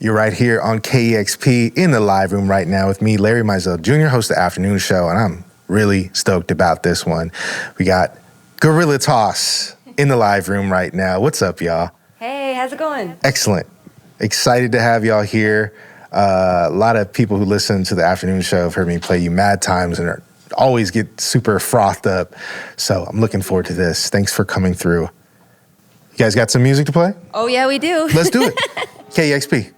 You're right here on KEXP in the live room right now with me, Larry Mizell Jr., host of the afternoon show, and I'm really stoked about this one. We got Guerilla Toss in the live room right now. What's up, y'all? Hey, how's it going? Excellent. Excited to have y'all here. A lot of people who listen to the afternoon show have heard me play you mad times and always get super frothed up. So I'm looking forward to this. Thanks for coming through. You guys got some music to play? Oh, yeah, we do. Let's do it. KEXP.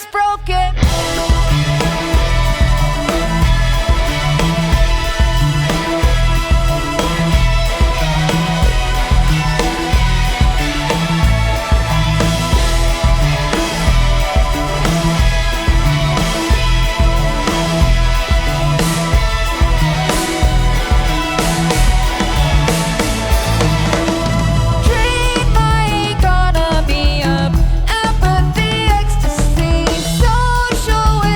just broken. Drain my economy of empathy, ecstasy, social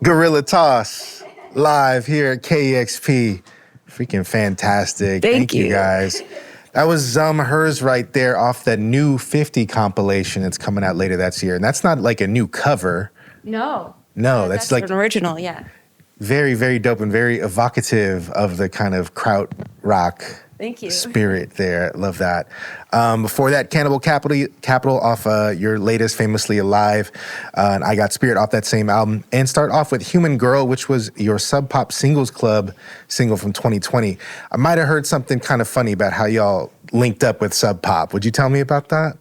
Guerilla Toss, live here at KEXP. Freaking fantastic. Thank you you. guys. That was Zum Herz right there off that new 50 compilation that's coming out later that year. And that's not like a new cover. No. No, that's like an original, yeah. very, very dope and very evocative of the kind of kraut rock Thank you. spirit there. Love that. Before that, Cannibal Capital off your latest Famously Alive. And I Got Spirit off that same album. And start off with Human Girl, which was your Sub Pop Singles Club single from 2020. I might have heard something kind of funny about how y'all linked up with Sub Pop. Would you tell me about that?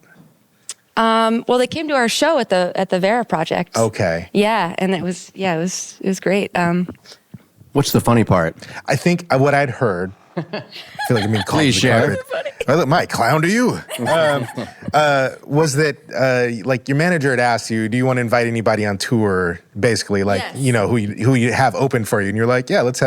Well, they came to our show at the Vera Project. Okay. Yeah, and it was great. What's the funny part? I think what I'd heard, I feel like I'm being called Please the share. carpet. Oh, look, Mike, clown to you. Was that like your manager had asked you, do you want to invite anybody on tour? Basically, like, Yes. you know, who you have open for you. And you're like, yeah, let's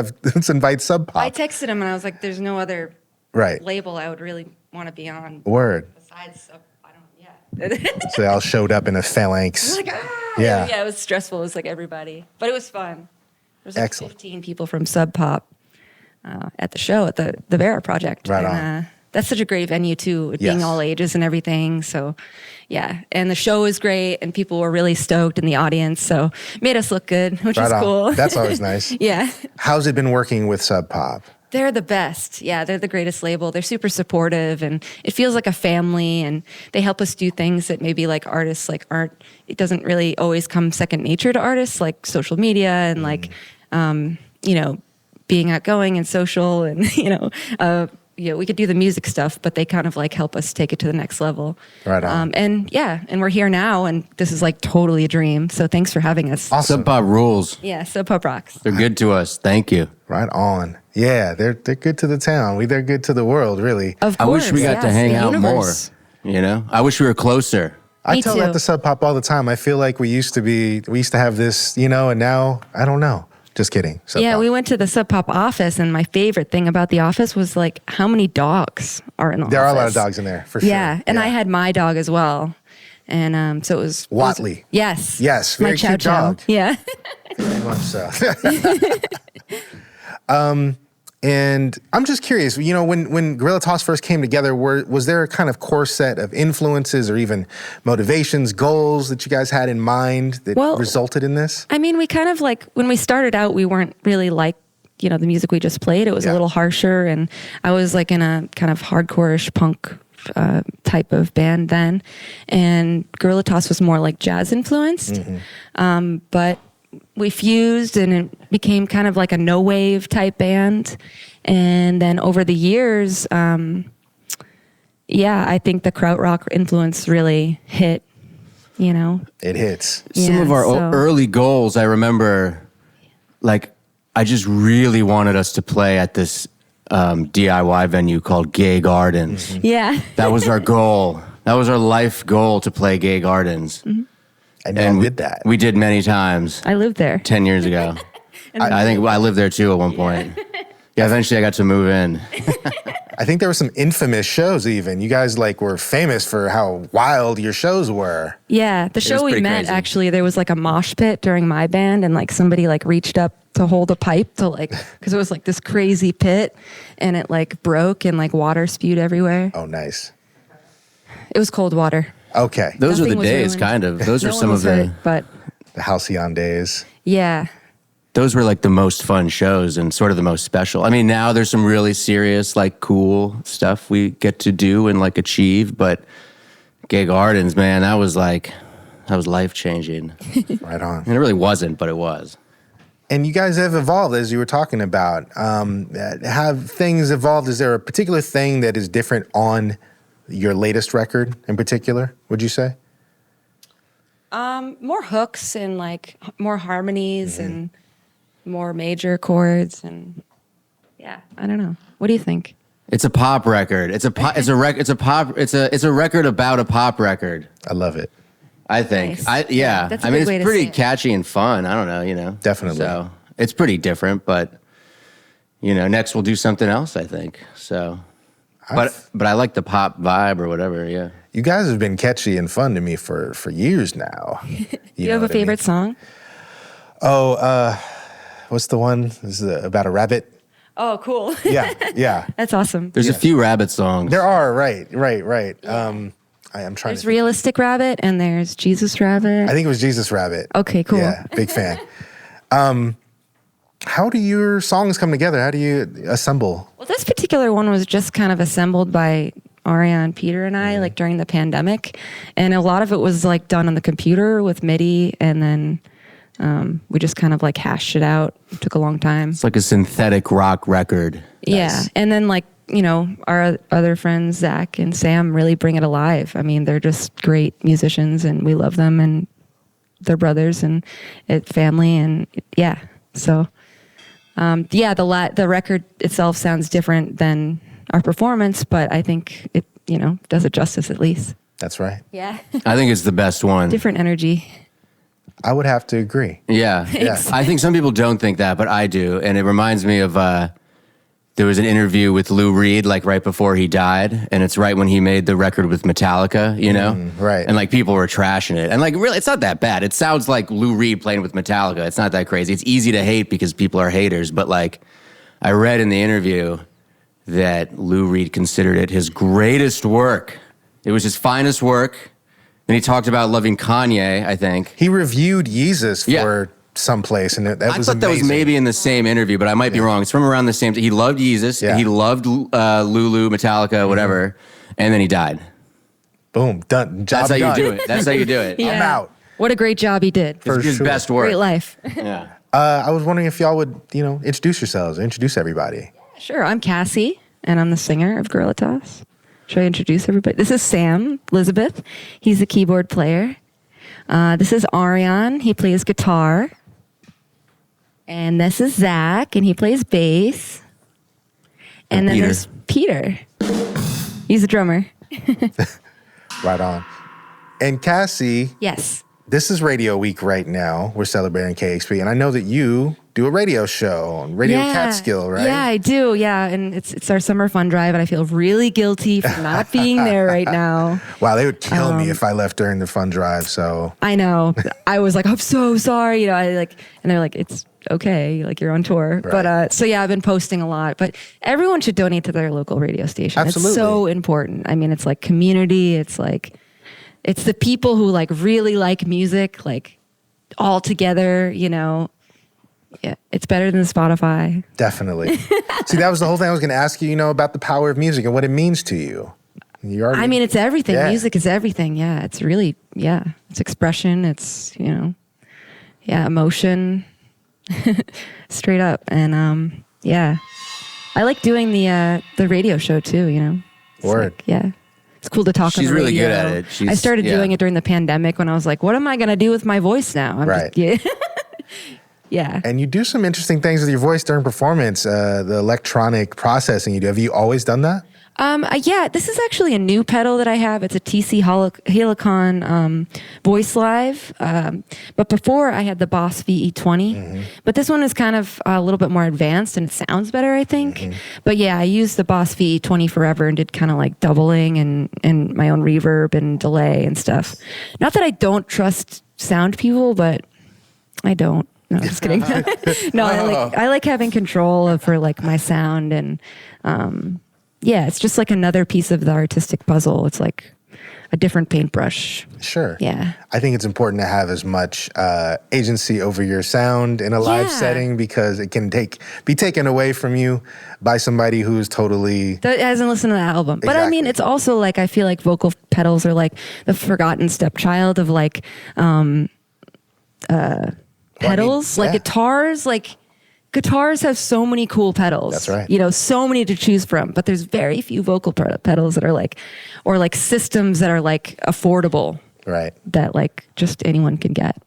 invite Sub Pop. I texted him and I was like, "There's no other Right. label I would really want to be on Word. besides." I don't. Yeah. So they all showed up in a phalanx. Like, ah! Yeah. Yeah, it was stressful. It was like everybody, but it was fun. There was like Excellent. 15 people from Sub Pop at the show at the Vera Project. Right and, on. That's such a great venue too, it being Yes. all ages and everything. So, yeah, and the show was great, and people were really stoked in the audience. So, made us look good, which Right is on. cool. That's always nice. Yeah. How's it been working with Sub Pop? They're the best. Yeah, they're the greatest label. They're super supportive, and it feels like a family, and they help us do things that maybe like artists like aren't, it doesn't really always come second nature to artists, like social media and like, you know, being outgoing and social and, we could do the music stuff, but they kind of like help us take it to the next level. Right on. And we're here now, and this is like totally a dream. So thanks for having us. Awesome. Sub Pop rules. Yeah, Sub Pop rocks. They're good to us. Thank you. Right on. Yeah, they're good to the town. They're good to the world, really. Of I course. wish we got to yes, hang the out universe. more. You know, I wish we were closer. I Me tell too. that to Sub Pop all the time. I feel like we used to have this, and now I don't know. Just kidding. Sub Yeah, Pop. we went to the Sub Pop office, and my favorite thing about the office was like how many dogs are in the There are a lot of office. dogs in there, for sure. Yeah, and I had my dog as well, and so it was Watley. Yes, Yes, my very chow cute chow. dog. Yeah, Very much so. And I'm just curious, when Guerilla Toss first came together, was there a kind of core set of influences or even motivations, goals that you guys had in mind that Well, resulted in this? I mean, we kind of like when we started out, we weren't really like the music we just played. It was Yeah. a little harsher, and I was like in a kind of hardcore-ish punk type of band then, and Guerilla Toss was more like jazz influenced, but we fused and it became kind of like a no wave type band. And then over the years, I think the krautrock influence really hit, It hits. Some of our so- early goals, I remember, like, I just really wanted us to play at this DIY venue called Gay Gardens. Yeah. That was our goal. That was our life goal, to play Gay Gardens. And And we did that. We did many times. I lived there. 10 years ago. I think I lived there too at one point. Yeah, eventually I got to move in. I think there were some infamous shows even. You guys were famous for how wild your shows were. Yeah. The show we pretty met, crazy. actually, there was like a mosh pit during my band, and like somebody like reached up to hold a pipe to because it was like this crazy pit, and it like broke and like water spewed everywhere. Oh, nice. It was cold water. Okay. Those were Nothing the was days, ruined. kind of. Those No are one some was of the... hurt, but The Halcyon days. yeah. Those were like the most fun shows and sort of the most special. I mean, now there's some really serious, like, cool stuff we get to do and like achieve, but Gay Gardens, man, that was life-changing. Right on. And it really wasn't, but it was. And you guys have evolved, as you were talking about. Have things evolved? Is there a particular thing that is different on your latest record in particular, would you say? More hooks and like more harmonies and more major chords and I don't know. What do you think? It's a pop record. It's a record about a pop record, I love it. I think. Nice. Yeah, that's a good it's way to pretty say it. catchy and fun. I don't know, Definitely. So it's pretty different, but next we'll do something else, I think. So but I like the pop vibe or whatever, yeah. You guys have been catchy and fun to me for years now. Do you have a favorite song? Oh, what's the one? This is about a rabbit. Oh, cool. Yeah. That's awesome. There's a few rabbit songs. There are, right. I'm trying There's to. Realistic Rabbit and there's Jesus Rabbit. I think it was Jesus Rabbit. Okay, cool. Yeah, big fan. How do your songs come together? How do you assemble? Well, this particular one was just kind of assembled by Arian, Peter, and I, like during the pandemic. And a lot of it was like done on the computer with MIDI. And then we just kind of like hashed it out. It took a long time. It's like a synthetic rock record. Yeah. Nice. And then like, you know, our other friends, Zach and Sam, really bring it alive. I mean, they're just great musicians and we love them and they're brothers and family. And yeah, so the record itself sounds different than our performance, but I think it, you know, does it justice at least. That's right. Yeah. I think it's the best one. Different energy. I would have to agree. Yeah. Thanks. I think some people don't think that, but I do. And it reminds me of there was an interview with Lou Reed like right before he died, and it's right when he made the record with Metallica, you know? Right. And like people were trashing it. And like really, it's not that bad. It sounds like Lou Reed playing with Metallica. It's not that crazy. It's easy to hate because people are haters, but like I read in the interview that Lou Reed considered it his greatest work. It was his finest work. And he talked about loving Kanye, I think. He reviewed Yeezus Yeah. for someplace, and that I was thought that was amazing. maybe in the same interview, but I might be wrong. It's from around the same time. He loved Yeezus. Yeah. He loved Lulu, Metallica, whatever. And then he died. Boom, done. Job That's how done. you do it. That's how you do it. I'm out. What a great job he did. For It's his sure. best work. Great life. Yeah. I was wondering if y'all would, introduce yourselves, introduce everybody. Sure. I'm Kassie, and I'm the singer of Guerilla Toss. Should I introduce everybody? This is Sam, Lisabeth. He's a keyboard player. This is Arian. He plays guitar. And this is Zach, and he plays bass. And then Peter. there's Peter. He's a drummer. Right on. And Kassie, Yes. this is Radio Week right now. We're celebrating KEXP, and I know that you do a radio show on Radio Catskill, right? Yeah, I do. Yeah, and it's our summer fun drive, and I feel really guilty for not being there right now. Wow, they would kill me if I left during the fun drive. So I know. I was like, I'm so sorry. And they're like, it's okay. Like, you're on tour. Right. But so yeah, I've been posting a lot. But everyone should donate to their local radio station. Absolutely. It's so important. I mean, it's like community. It's like, it's the people who like really like music, like all together, Yeah, it's better than Spotify. definitely. See, that was the whole thing I was going to ask you, about the power of music and what it means to you. You already, I mean, it's everything. Yeah. Music is everything. Yeah, it's really, it's expression. It's, emotion, straight up. And I like doing the radio show too. It's Word. like, it's cool to talk. She's on the really radio. good at it. I started yeah. doing it during the pandemic when I was like, what am I going to do with my voice now? Right. Yeah. And you do some interesting things with your voice during performance, the electronic processing you do. Have you always done that? This is actually a new pedal that I have. It's a TC Helicon Voice Live. But before I had the Boss VE20. But this one is kind of a little bit more advanced and it sounds better, I think. But yeah, I used the Boss VE20 forever and did kind of like doubling and my own reverb and delay and stuff. Not that I don't trust sound people, but I don't. No, I'm just kidding. No, I like having control for like my sound and it's just like another piece of the artistic puzzle. It's like a different paintbrush. Sure. Yeah. I think it's important to have as much agency over your sound in a live Yeah. setting because it can be taken away from you by somebody who's totally That hasn't listened to the album. But I mean, Exactly. it's also like, I feel like vocal pedals are like the forgotten stepchild of like pedals, yeah. like guitars have so many cool pedals. That's right. So many to choose from, but there's very few vocal pedals that are like, or like systems that are like affordable right. that like just anyone can get.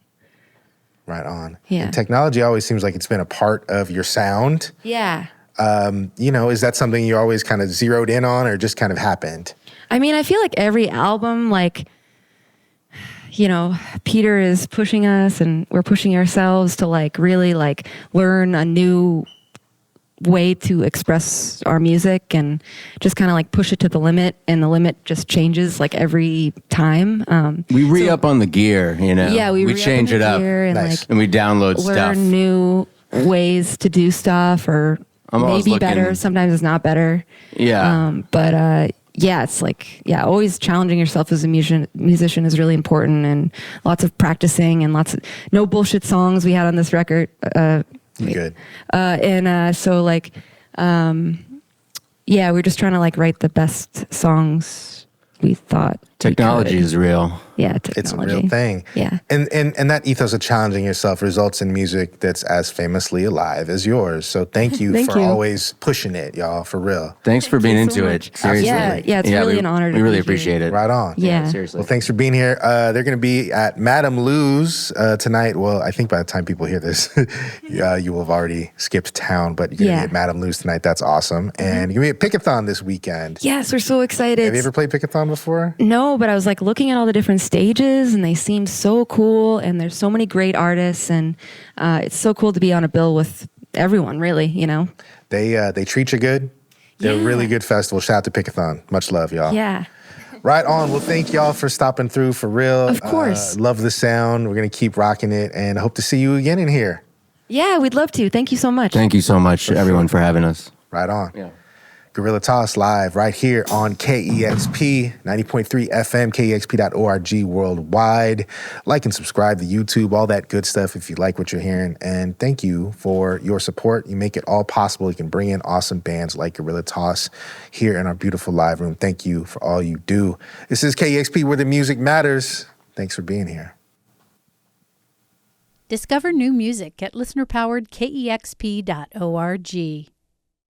Right on. Yeah. And technology always seems like it's been a part of your sound. Yeah. Is that something you always kind of zeroed in on or just kind of happened? I mean, I feel like every album, like, Peter is pushing us and we're pushing ourselves to like really like learn a new way to express our music and just kind of like push it to the limit, and the limit just changes like every time. We re-up on the gear, you know? Yeah, we re-up change on it the up. gear and Nice. like And we download learn stuff. new ways to do stuff, or I'm always maybe better. looking- Sometimes it's not better. Yeah. But yeah, it's like, yeah, always challenging yourself as a musician is really important, and lots of practicing and lots of no bullshit songs we had on this record. You good? So like, yeah, we're just trying to like write the best songs we thought. we Technology could. is real. Yeah, technology. It's a real thing. Yeah. And that ethos of challenging yourself results in music that's as famously alive as yours. So thank you Thank for you. always pushing it, y'all, for real. Thanks for being you so into much. it. Seriously. Yeah, it's really an honor to We really be here. appreciate it. Right on. Yeah. Seriously. Well, thanks for being here. They're going to be at Madame Lou's tonight. Well, I think by the time people hear this, you will have already skipped town, but you're going to Yeah. be at Madame Lou's tonight. That's awesome. And you're going to be at Pickathon this weekend. Yes, we're so excited. Have you ever played Pickathon before? No, but I was like looking at all the different stages, and they seem so cool, and there's so many great artists, and it's so cool to be on a bill with everyone, really, you know? They treat you good. They're a Yeah. really good festival. Shout out to Pickathon. Much love, y'all. Yeah. Right on. Well, thank y'all for stopping through for real. Of course. Love the sound. We're going to keep rocking it and hope to see you again in here. Yeah, we'd love to. Thank you so much. Thank you so much, everyone, for having us. Right on. Yeah. Gorilla Toss live right here on KEXP 90.3 FM, KEXP.org worldwide. Like and subscribe to YouTube, all that good stuff if you like what you're hearing. And thank you for your support. You make it all possible. You can bring in awesome bands like Gorilla Toss here in our beautiful live room. Thank you for all you do. This is KEXP, where the music matters. Thanks for being here. Discover new music at listener-powered KEXP.org.